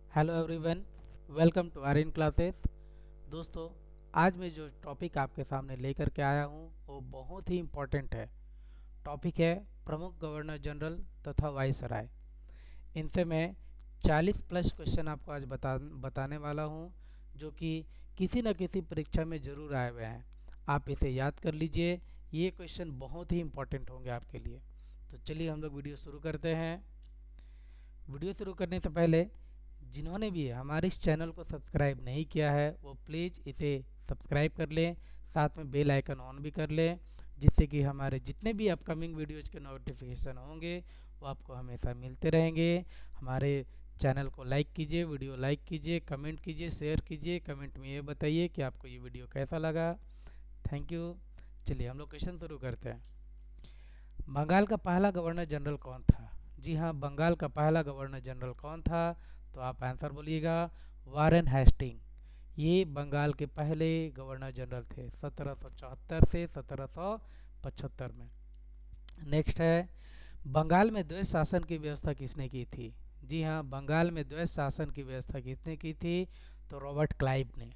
Hello everyone, welcome to Aryan classes. दोस्तों, आज मैं जो टॉपिक आपके सामने लेकर के आया हूँ वो बहुत ही इम्पोर्टेंट है। टॉपिक है प्रमुख गवर्नर जनरल तथा वाइसराय। इनसे मैं 40 प्लस क्वेश्चन आपको आज बताने वाला हूँ, जो कि किसी न किसी परीक्षा में ज़रूर आए हुए हैं। आप इसे याद कर लीजिए, ये क्वेश्चन बहुत ही इम्पोर्टेंट होंगे आपके लिए। तो चलिए हम लोग वीडियो शुरू करते हैं। वीडियो शुरू करने से पहले जिन्होंने भी हमारे इस चैनल को सब्सक्राइब नहीं किया है वो प्लीज़ इसे सब्सक्राइब कर लें, साथ में बेल आइकन ऑन भी कर लें, जिससे कि हमारे जितने भी अपकमिंग वीडियोज़ के नोटिफिकेशन होंगे वो आपको हमेशा मिलते रहेंगे। हमारे चैनल को लाइक कीजिए, वीडियो लाइक कीजिए, कमेंट कीजिए, शेयर कीजिए। कमेंट में ये बताइए कि आपको ये वीडियो कैसा लगा। Thank you. चलिए हम लोग क्वेश्चन शुरू करते हैं। बंगाल का पहला गवर्नर जनरल कौन था? जी हाँ, बंगाल का पहला गवर्नर जनरल कौन था? तो आप आंसर बोलिएगा, वारेन हेस्टिंग। ये बंगाल के पहले गवर्नर जनरल थे 1774 से 1775 में। नेक्स्ट है, बंगाल में द्वैध शासन की व्यवस्था किसने की थी? जी हाँ, बंगाल में द्वैध शासन की व्यवस्था किसने की थी? तो रॉबर्ट क्लाइव ने।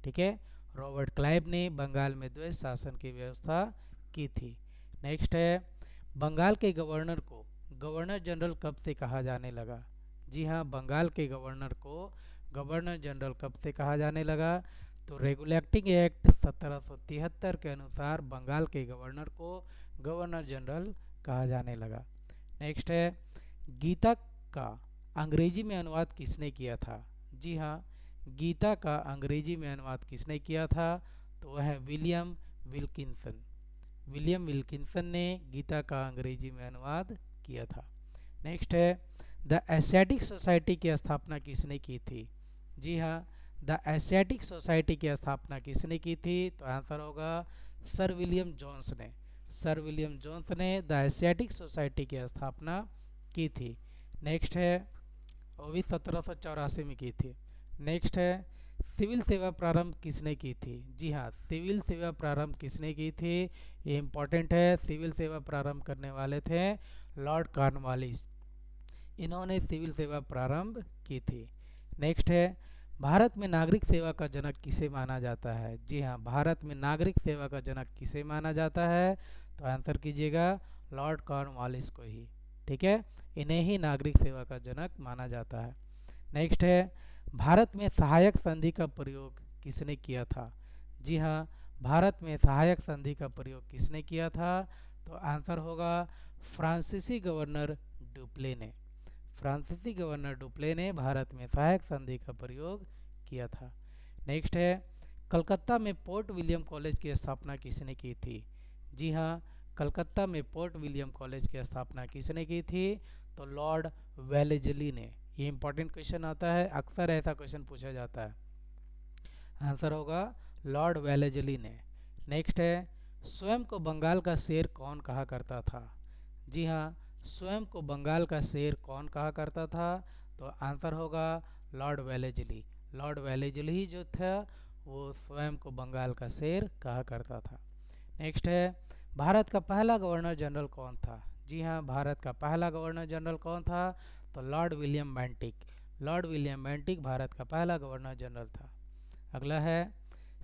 ठीक है, रॉबर्ट क्लाइव ने बंगाल में द्वैध शासन की व्यवस्था की थी। नेक्स्ट है, बंगाल के गवर्नर को गवर्नर जनरल कब से कहा जाने लगा? जी हाँ, बंगाल के गवर्नर को गवर्नर जनरल कब से कहा जाने लगा? तो रेगुलेटिंग एक्ट 1773 के अनुसार बंगाल के गवर्नर को गवर्नर जनरल कहा जाने लगा। नेक्स्ट है, गीता का अंग्रेजी में अनुवाद किसने किया था? जी हाँ, गीता का अंग्रेजी में अनुवाद किसने किया था? तो वह है विलियम विल्किंसन। विलियम विल्किंसन ने गीता का अंग्रेजी में अनुवाद किया था। नेक्स्ट है, द एशियाटिक सोसाइटी की स्थापना किसने की थी? जी हाँ, द एशियाटिक सोसाइटी की स्थापना किसने की थी? तो आंसर होगा सर विलियम जोन्स ने। सर विलियम जोन्स ने द एशियाटिक सोसाइटी की स्थापना की थी। नेक्स्ट है, वो भी 1784 में की थी। नेक्स्ट है, सिविल सेवा प्रारंभ किसने की थी? जी हाँ, सिविल सेवा प्रारंभ किसने की थी? ये इम्पोर्टेंट है। सिविल सेवा प्रारंभ करने वाले थे लॉर्ड कॉर्नवालिस। इन्होंने सिविल सेवा प्रारंभ की थी। नेक्स्ट है, भारत में नागरिक सेवा का जनक किसे माना जाता है? जी हाँ, भारत में नागरिक सेवा का जनक किसे माना जाता है? तो आंसर कीजिएगा लॉर्ड कॉर्नवालिस को ही। ठीक है, इन्हें ही नागरिक सेवा का जनक माना जाता है। नेक्स्ट है, भारत में सहायक संधि का प्रयोग किसने किया था? जी हाँ, भारत में सहायक संधि का प्रयोग किसने किया था? तो आंसर होगा फ्रांसीसी गवर्नर डुप्ले ने। फ्रांसीसी गवर्नर डुप्ले ने भारत में सहायक संधि का प्रयोग किया था। नेक्स्ट है, कलकत्ता में पोर्ट विलियम कॉलेज की स्थापना किसने की थी? जी हाँ, कलकत्ता में पोर्ट विलियम कॉलेज की स्थापना किसने की थी? तो लॉर्ड वेलेजली ने। ये इंपॉर्टेंट क्वेश्चन आता है, अक्सर ऐसा क्वेश्चन पूछा जाता है। आंसर होगा लॉर्ड वेलेजली ने। नेक्स्ट है, स्वयं को बंगाल का शेर कौन कहा करता था? जी हाँ, स्वयं को बंगाल का शेर कौन कहा करता था? तो आंसर होगा लॉर्ड वेलेजली। लॉर्ड वेलेजली जो था वो स्वयं को बंगाल का शेर कहा करता था। नेक्स्ट है, भारत का पहला गवर्नर जनरल कौन था? जी हाँ, भारत का पहला गवर्नर जनरल कौन था? तो Lord William Bentinck. Lord William Bentinck Bharat का पहला गवर्नर जनरल था। अगला है,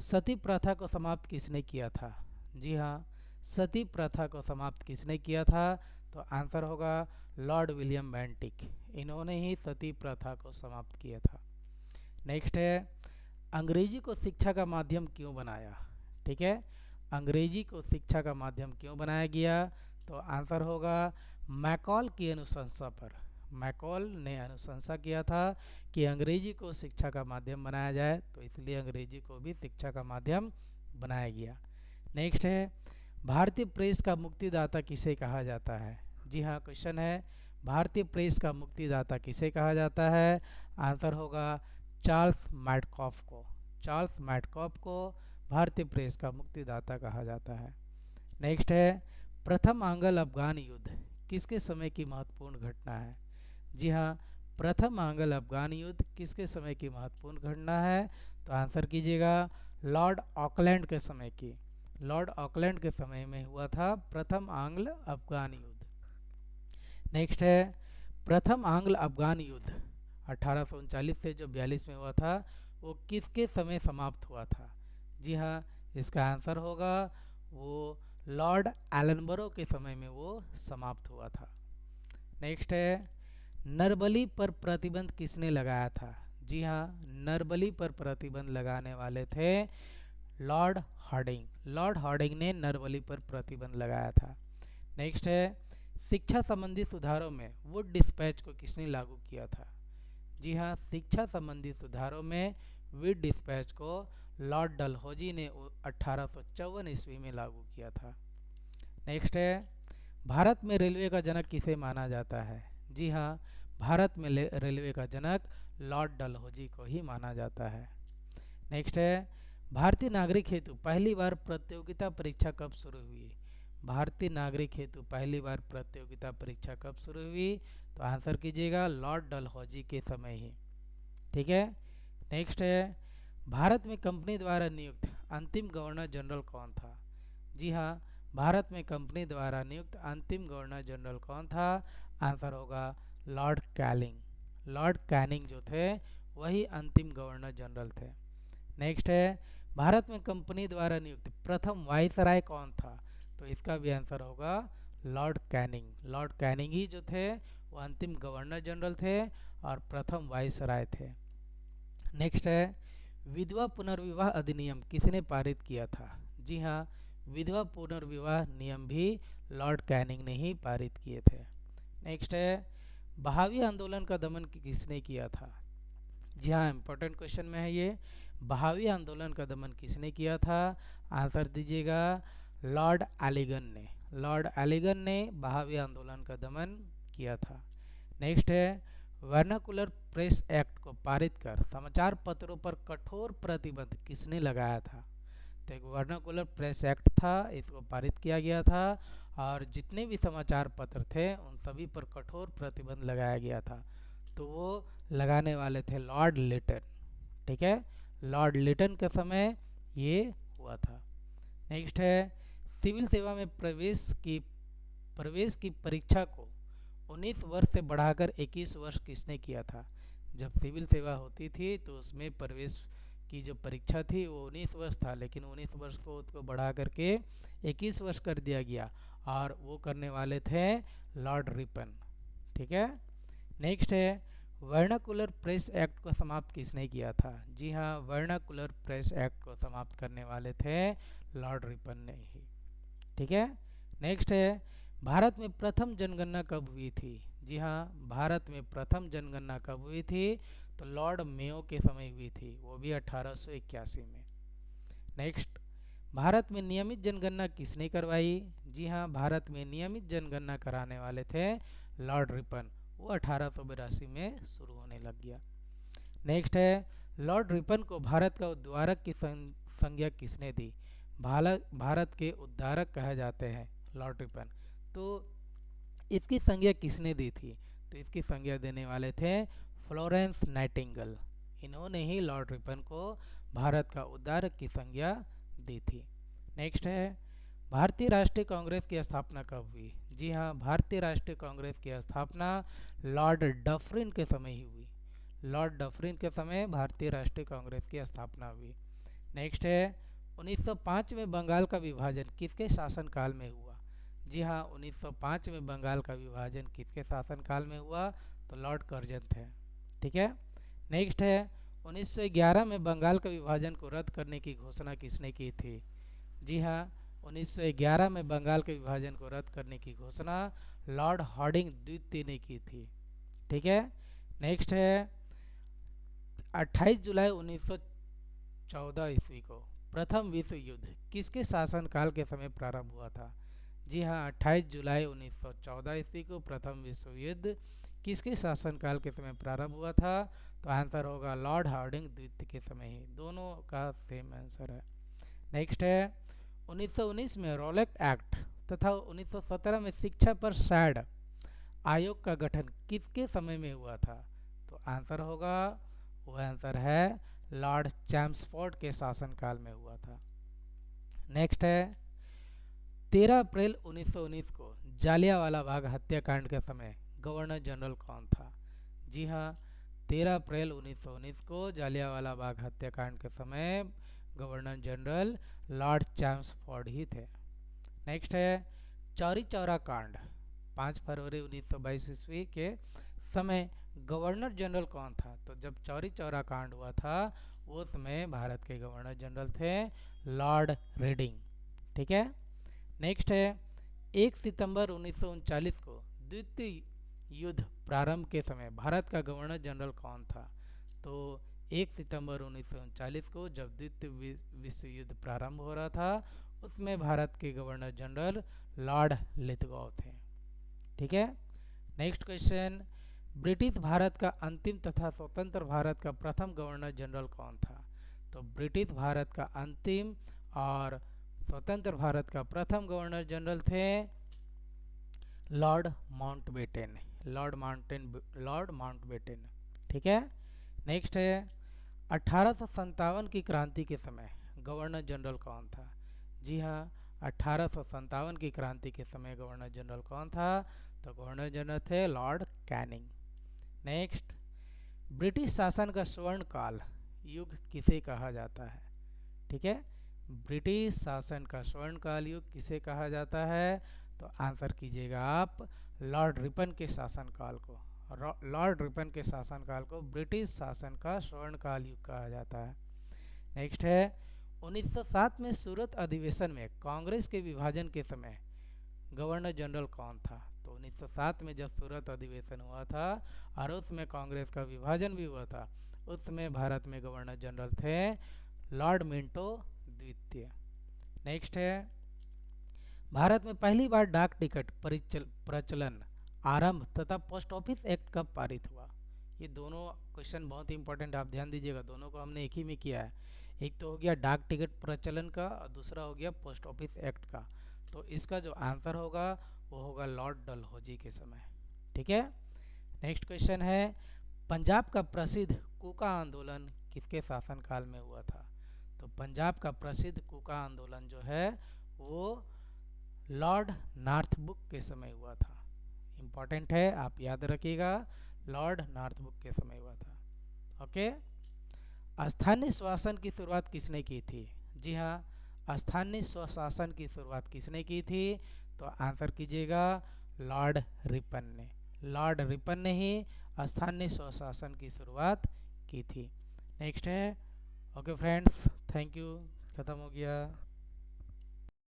सती प्रथा को समाप्त किसने किया था? जी हाँ, सती प्रथा को समाप्त किसने किया था? तो आंसर होगा लॉर्ड विलियम बेंटिक। इन्होंने ही सती प्रथा को समाप्त किया था। नेक्स्ट है, अंग्रेजी को शिक्षा का माध्यम क्यों बनाया? ठीक है, अंग्रेजी को शिक्षा का माध्यम क्यों बनाया गया? तो आंसर होगा मैकॉल की अनुशंसा पर। मैकॉल ने अनुशंसा किया था कि अंग्रेजी को शिक्षा का माध्यम बनाया जाए, तो इसलिए अंग्रेजी को भी शिक्षा का माध्यम बनाया गया। नेक्स्ट है, भारतीय प्रेस का मुक्तिदाता किसे कहा जाता है? जी हाँ, क्वेश्चन है, भारतीय प्रेस का मुक्तिदाता किसे कहा जाता है? आंसर होगा चार्ल्स मैडकॉफ को। चार्ल्स मैडकॉफ को भारतीय प्रेस का मुक्तिदाता कहा जाता है। नेक्स्ट है, प्रथम आंग्ल अफगान युद्ध किसके समय की महत्वपूर्ण घटना है? जी हाँ, प्रथम आंग्ल अफगान युद्ध किसके समय की महत्वपूर्ण घटना है? तो आंसर कीजिएगा लॉर्ड ऑकलैंड के समय की। लॉर्ड ऑकलैंड के समय में हुआ था प्रथम आंग्ल अफगान युद्ध। नेक्स्ट है, प्रथम आंग्ल अफगान युद्ध 1839 से जो 42 में हुआ था वो किसके समय समाप्त हुआ था? जी हाँ, इसका आंसर होगा वो लॉर्ड एलनबरो के समय में वो समाप्त हुआ था। नेक्स्ट है, नरबली पर प्रतिबंध किसने लगाया था? जी हाँ, नरबली पर प्रतिबंध लगाने वाले थे लॉर्ड हार्डिंग। लॉर्ड हार्डिंग ने नरबली पर प्रतिबंध लगाया था। नेक्स्ट है, शिक्षा संबंधी सुधारों में वुड डिस्पैच को किसने लागू किया था? जी हाँ, शिक्षा संबंधी सुधारों में वुड डिस्पैच को लॉर्ड डलहौजी ने 1854 ईस्वी में लागू किया था। नेक्स्ट है, भारत में रेलवे का जनक किसे माना जाता है? जी हाँ, भारत में रेलवे का जनक लॉर्ड डलहौजी को ही माना जाता है। नेक्स्ट है, भारतीय नागरिक हेतु पहली बार प्रतियोगिता परीक्षा कब शुरू हुई? भारतीय नागरिक हेतु पहली बार प्रतियोगिता परीक्षा कब शुरू हुई? तो आंसर कीजिएगा लॉर्ड डलहौजी के समय ही। ठीक है। नेक्स्ट है, भारत में कंपनी द्वारा नियुक्त अंतिम गवर्नर जनरल कौन था? जी हाँ, भारत में कंपनी द्वारा नियुक्त अंतिम गवर्नर जनरल कौन था? आंसर होगा लॉर्ड कैनिंग। लॉर्ड कैनिंग जो थे वही अंतिम गवर्नर जनरल थे। नेक्स्ट है, भारत में कंपनी द्वारा नियुक्त प्रथम वायसराय कौन था? तो इसका भी आंसर होगा लॉर्ड कैनिंग। लॉर्ड कैनिंग ही जो थे वो अंतिम गवर्नर जनरल थे और प्रथम वायसराय थे। नेक्स्ट है, विधवा पुनर्विवाह अधिनियम किसने पारित किया था? जी हाँ, विधवा पुनर्विवाह नियम भी लॉर्ड कैनिंग ने ही पारित किए थे। नेक्स्ट है, बहावी आंदोलन का दमन किसने किया था? जी हाँ, इम्पोर्टेंट क्वेश्चन में है ये। बहावी आंदोलन का दमन किसने किया था? आंसर दीजिएगा लॉर्ड एलिगन ने। लॉर्ड एलिगन ने बहावी आंदोलन का दमन किया था। नेक्स्ट है, वर्नाकुलर प्रेस एक्ट को पारित कर समाचार पत्रों पर कठोर प्रतिबंध किसने लगाया था? तो एक वर्नाकुलर प्रेस एक्ट था, इसको पारित किया गया था और जितने भी समाचार पत्र थे उन सभी पर कठोर प्रतिबंध लगाया गया था। तो वो लगाने वाले थे लॉर्ड लिटन। ठीक है, लॉर्ड लिटन के समय ये हुआ था। नेक्स्ट है, सिविल सेवा में प्रवेश की परीक्षा को 19 वर्ष से बढ़ाकर 21 वर्ष किसने किया था? जब सिविल सेवा होती थी तो उसमें प्रवेश की जो परीक्षा थी वो 19 वर्ष था, लेकिन 19 वर्ष को उसको बढ़ा करके 21 वर्ष कर दिया गया और वो करने वाले थे लॉर्ड रिपन। ठीक है। नेक्स्ट है, वर्नाकुलर प्रेस एक्ट को समाप्त किसने किया था? जी हाँ, वर्नाकुलर प्रेस एक्ट को समाप्त करने वाले थे लॉर्ड रिपन ने ही। ठीक है। नेक्स्ट है, भारत में प्रथम जनगणना कब हुई थी? जी हाँ, भारत में प्रथम जनगणना कब हुई थी? तो लॉर्ड मेयो के समय हुई थी, वो भी 1881 में। नेक्स्ट, भारत में नियमित जनगणना किसने करवाई? जी हाँ, भारत में नियमित जनगणना कराने वाले थे लॉर्ड रिपन, वो 1882 में शुरू होने लग गया। नेक्स्ट है, लॉर्ड रिपन को भारत का उद्धारक की संज्ञा किसने दी? भारत के उद्धारक कहे जाते हैं लॉर्ड रिपन, तो इसकी संज्ञा किसने दी थी? तो इसकी संज्ञा देने वाले थे फ्लोरेंस नाइटिंगेल। इन्होंने ही लॉर्ड रिपन को भारत का उद्धारक की संज्ञा दी थी। नेक्स्ट है, भारतीय राष्ट्रीय कांग्रेस की स्थापना कब हुई? जी हाँ, भारतीय राष्ट्रीय कांग्रेस की स्थापना लॉर्ड डफरिन के समय ही हुई। लॉर्ड डफरिन के समय भारतीय राष्ट्रीय कांग्रेस की स्थापना हुई। नेक्स्ट है, 1905 में बंगाल का विभाजन किसके शासनकाल में हुआ? जी हाँ, 1905 में बंगाल का विभाजन किसके शासनकाल में हुआ? तो लॉर्ड कर्जन थे। ठीक है। नेक्स्ट है, 1911 में बंगाल का विभाजन को रद्द करने की घोषणा किसने की थी? जी हाँ, 1911 में बंगाल के विभाजन को रद्द करने की घोषणा लॉर्ड हार्डिंग द्वितीय ने की थी। ठीक है। नेक्स्ट है, 28 जुलाई 1914 ईस्वी को प्रथम विश्व युद्ध किसके शासनकाल के समय प्रारंभ हुआ था? जी हाँ, 28 जुलाई 1914 ईस्वी को प्रथम विश्व युद्ध किसके शासनकाल के समय प्रारंभ हुआ था? तो आंसर होगा लॉर्ड हार्डिंग द्वितीय के समय ही। दोनों का सेम आंसर है। नेक्स्ट है, 1919 में रॉलेट एक्ट तथा 1917 में शिक्षा पर सैड आयोग का गठन किसके समय में हुआ था? तो आंसर होगा, वो आंसर है लॉर्ड चैम्सफोर्ड के शासनकाल में हुआ था। नेक्स्ट है, 13 अप्रैल 1919 को जालियांवाला बाग हत्याकांड के समय गवर्नर जनरल कौन था? जी हाँ, 13 अप्रैल 1919 को जालियांवाला बाग हत्याकांड के समय गवर्नर जनरल लॉर्ड चैम्सफोर्ड ही थे। नेक्स्ट है चौरी चौरा कांड। 5 फरवरी 1922 ईस्वी के समय गवर्नर जनरल कौन था? तो जब चौरी चौरा कांड हुआ था उस समय भारत के गवर्नर जनरल थे लॉर्ड रेडिंग। ठीक है। नेक्स्ट है 1 सितंबर 1939 को द्वितीय युद्ध प्रारंभ के समय भारत का गवर्नर जनरल कौन था? तो 1 सितंबर 1939 को जब द्वितीय विश्व युद्ध प्रारंभ हो रहा था उसमें भारत के गवर्नर जनरल लॉर्ड लिथगो थे। ठीक है। नेक्स्ट क्वेश्चन, ब्रिटिश भारत का अंतिम तथा स्वतंत्र भारत का प्रथम गवर्नर जनरल कौन था? तो ब्रिटिश भारत का अंतिम और स्वतंत्र भारत का प्रथम गवर्नर जनरल थे लॉर्ड माउंटबेटन। Lord Mountbatten. ठीक है। नेक्स्ट है 1857 की क्रांति के समय गवर्नर जनरल कौन था? जी हाँ, 1857 की क्रांति के समय गवर्नर जनरल कौन था? तो गवर्नर जनरल थे लॉर्ड कैनिंग। नेक्स्ट, ब्रिटिश शासन का स्वर्ण काल युग किसे कहा जाता है? ठीक है, ब्रिटिश शासन का स्वर्ण काल युग किसे कहा जाता है? तो आंसर कीजिएगा आप लॉर्ड रिपन के शासनकाल को। लॉर्ड रिपन के शासनकाल को ब्रिटिश शासन का स्वर्ण काल युग कहा जाता है। नेक्स्ट है 1907 में सूरत अधिवेशन में कांग्रेस के विभाजन के समय गवर्नर जनरल कौन था? तो 1907 में जब सूरत अधिवेशन हुआ था और उसमें कांग्रेस का विभाजन भी हुआ था उसमें भारत में गवर्नर जनरल थे लॉर्ड मिंटो द्वितीय। नेक्स्ट है भारत में पहली बार डाक टिकट प्रचलन आरंभ तथा पोस्ट ऑफिस एक्ट कब पारित हुआ? ये दोनों क्वेश्चन बहुत ही इंपॉर्टेंट, आप ध्यान दीजिएगा, दोनों को हमने एक ही में किया है। एक तो हो गया डाक टिकट प्रचलन का और दूसरा हो गया पोस्ट ऑफिस एक्ट का। तो इसका जो आंसर होगा वो होगा लॉर्ड डलहौजी के समय। ठीक है। नेक्स्ट क्वेश्चन है पंजाब का प्रसिद्ध कूका आंदोलन किसके शासनकाल में हुआ था? तो पंजाब का प्रसिद्ध कूका आंदोलन जो है वो लॉर्ड नॉर्थब्रुक के समय हुआ था। इम्पॉर्टेंट है, आप याद रखिएगा, लॉर्ड नॉर्थब्रुक के समय हुआ था। ओके। स्थानीय स्वशासन की शुरुआत किसने की थी? जी हाँ, स्थानीय स्वशासन की शुरुआत किसने की थी? तो आंसर कीजिएगा लॉर्ड रिपन ने। लॉर्ड रिपन ने ही स्थानीय स्वशासन की शुरुआत की थी। नेक्स्ट है ओके फ्रेंड्स, थैंक यू, ख़त्म हो गया।